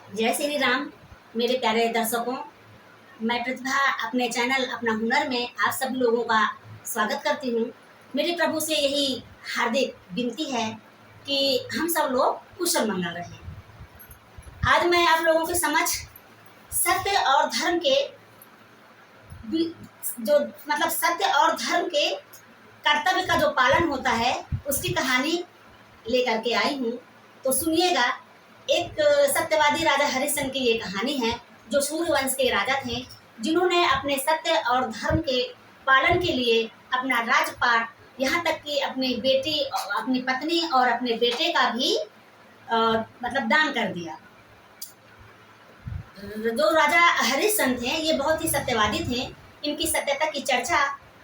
जय श्री राम। मेरे प्यारे दर्शकों, मैं प्रतिभा अपने चैनल अपना हुनर में आप सभी लोगों का स्वागत करती हूँ। मेरे प्रभु से यही हार्दिक विनती है कि हम सब लोग कुशल मंगल रहें। आज मैं आप लोगों के समक्ष सत्य और धर्म के जो सत्य और धर्म के कर्तव्य का जो पालन होता है उसकी कहानी लेकर के आई हूँ। तो सुनिएगा। एक सत्यवादी राजा हरिश्चंद्र की ये कहानी है, जो सूर्यवंश के राजा थे, जिन्होंने अपने सत्य और धर्म के पालन के लिए अपना राजपाट, यहाँ तक कि अपनी बेटी, अपनी पत्नी और अपने बेटे का भी दान कर दिया। जो राजा हरिश्चंद्र थे ये बहुत ही सत्यवादी थे। इनकी सत्यता की चर्चा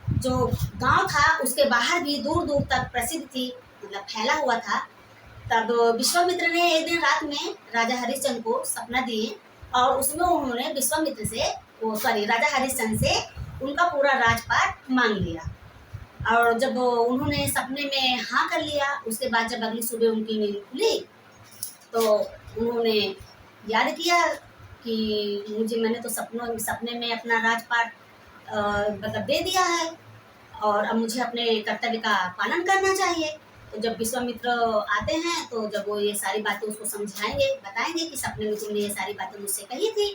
जो गांव था उसके बाहर भी दूर दूर तक प्रसिद्ध थी, फैला हुआ था। तब विश्वामित्र ने एक दिन रात में राजा हरिश्चंद्र को सपना दिए और उसमें उन्होंने विश्वामित्र से राजा हरिश्चंद्र से उनका पूरा राजपाट मांग लिया। और जब उन्होंने सपने में हाँ कर लिया, उसके बाद जब अगली सुबह उनकी नींद खुली तो उन्होंने याद किया कि मैंने तो सपने में अपना राजपाट दे दिया है और अब मुझे अपने कर्तव्य का पालन करना चाहिए। तो जब विश्वामित्र आते हैं तो जब वो ये सारी बातें उसको समझाएंगे, बताएंगे कि सपने में तुमने ये सारी बातें मुझसे कही थी,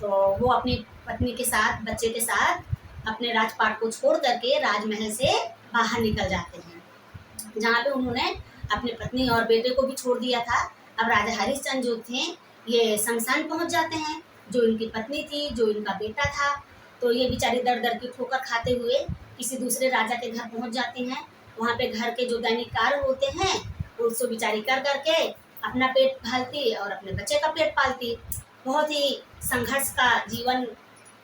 तो वो अपनी पत्नी के साथ, बच्चे के साथ अपने राजपाट को छोड़ करके राजमहल से बाहर निकल जाते हैं, जहाँ पे उन्होंने अपनी पत्नी और बेटे को भी छोड़ दिया था। अब राजा हरिश्चंद्र जो थे ये शमशान पहुँच जाते हैं। जो इनकी पत्नी थी, जो इनका बेटा था, तो ये बेचारी दर दर की ठोकर खाते हुए किसी दूसरे राजा के घर पहुँच जाती हैं। वहाँ पे घर के जो दैनिक कार्य होते हैं उसको बेचारी कर करके अपना पेट पालती और अपने बच्चे का पेट पालती। बहुत ही संघर्ष का जीवन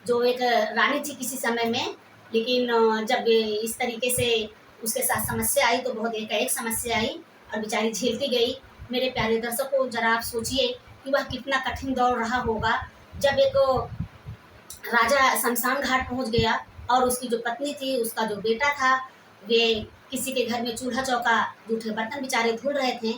जो एक रानी थी किसी समय में, लेकिन जब इस तरीके से उसके साथ समस्या आई तो बहुत एक समस्या आई और बेचारी झेलती गई। मेरे प्यारे दर्शकों, जरा आप सोचिए कि वह कितना कठिन दौर रहा होगा जब एक राजा शमशान घाट पहुँच गया और उसकी जो पत्नी थी, उसका जो बेटा था, वे किसी के घर में चूल्हा चौका, जूठे बर्तन बेचारे धुल रहे थे।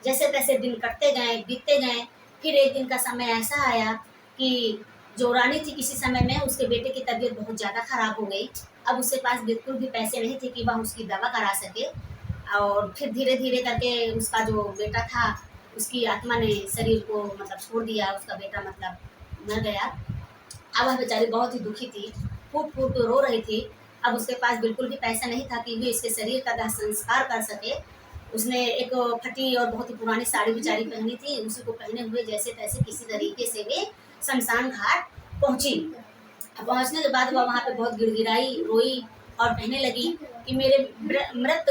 जैसे तैसे दिन कटते गए, बीतते गए। फिर एक दिन का समय ऐसा आया कि जो रानी थी किसी समय में उसके बेटे की तबीयत बहुत ज़्यादा ख़राब हो गई। अब उसके पास बिल्कुल भी पैसे नहीं थे कि वह उसकी दवा करा सके। और फिर धीरे धीरे करके उसका जो बेटा था उसकी आत्मा ने शरीर को छोड़ दिया, उसका बेटा मर गया। अब वह बेचारी बहुत ही दुखी थी, फूट फूट रो रही थी। अब उसके पास बिल्कुल भी पैसा नहीं था कि वे इसके शरीर का दाह संस्कार कर सके। उसने एक फटी और बहुत ही पुरानी साड़ी बेचारी पहनी थी, उसी को पहने हुए जैसे तैसे किसी तरीके से वे शमशान घाट पहुंची। पहुंचने के बाद वह वहाँ पे बहुत गिड़गिड़ाई, रोई और कहने लगी कि मेरे मृत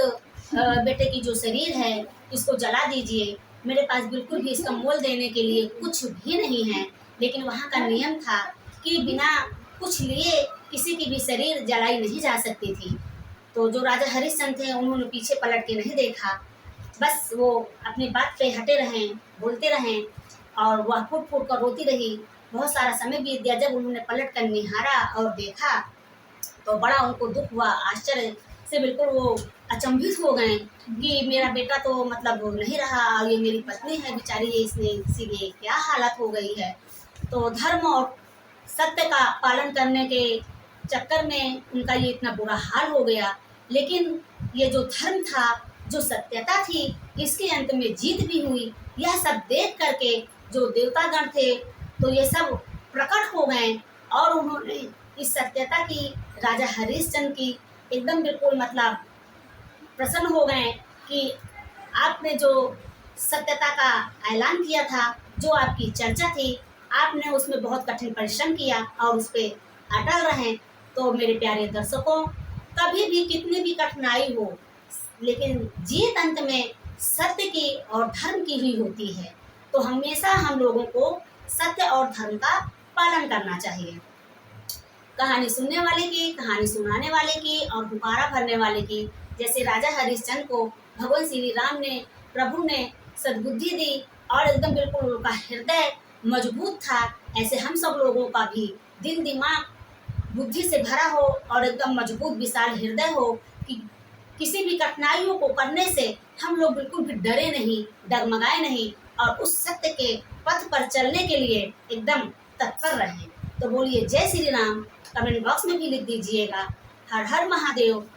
बेटे की जो शरीर है इसको जला दीजिए। मेरे पास बिल्कुल भी इसका मोल देने के लिए कुछ भी नहीं है, लेकिन वहाँ का नियम था कि बिना कुछ लिए किसी की भी शरीर जलाई नहीं जा सकती थी। तो जो राजा हरिश्चंद्र थे उन्होंने पीछे पलट के नहीं देखा, बस वो अपनी बात पे हटे रहें, बोलते रहें और वह फूट फूट कर रोती रही। बहुत सारा समय बीत गया। जब उन्होंने पलट कर निहारा और देखा तो बड़ा उनको दुख हुआ, आश्चर्य से बिल्कुल वो अचंभित हो गए कि मेरा बेटा तो नहीं रहा, ये मेरी पत्नी है बेचारी, इसने इसीलिए क्या हालत हो गई है। तो धर्म और सत्य का पालन करने के चक्कर में उनका ये इतना बुरा हाल हो गया। लेकिन ये जो धर्म था, जो सत्यता थी, इसके अंत में जीत भी हुई। यह सब देख करके जो देवतागण थे तो ये सब प्रकट हो गए और उन्होंने इस सत्यता की, राजा हरिश्चंद्र की एकदम बिल्कुल प्रसन्न हो गए कि आपने जो सत्यता का ऐलान किया था, जो आपकी चर्चा थी, आपने उसमें बहुत कठिन परिश्रम किया और उस पर अटल रहें। तो मेरे प्यारे दर्शकों, कभी भी कितनी भी कठिनाई हो, लेकिन जीत अंत में सत्य की और धर्म की ही होती है। तो हमेशा हम लोगों को सत्य और धर्म का पालन करना चाहिए। कहानी सुनने वाले की, कहानी सुनाने वाले की और हुकारा भरने वाले की। जैसे राजा हरिश्चंद्र को भगवान श्री राम ने, प्रभु ने सद्बुद्धि दी और एकदम बिल्कुल उनका हृदय मजबूत था, ऐसे हम सब लोगों का भी दिल दिमाग बुद्धि से भरा हो और एकदम मजबूत विशाल हृदय हो कि किसी भी कठिनाइयों को करने से हम लोग बिल्कुल भी डरे नहीं, डगमगाए नहीं और उस सत्य के पथ पर चलने के लिए एकदम तत्पर रहे। तो बोलिए जय श्री राम। कमेंट बॉक्स में भी लिख दीजिएगा। हर हर महादेव।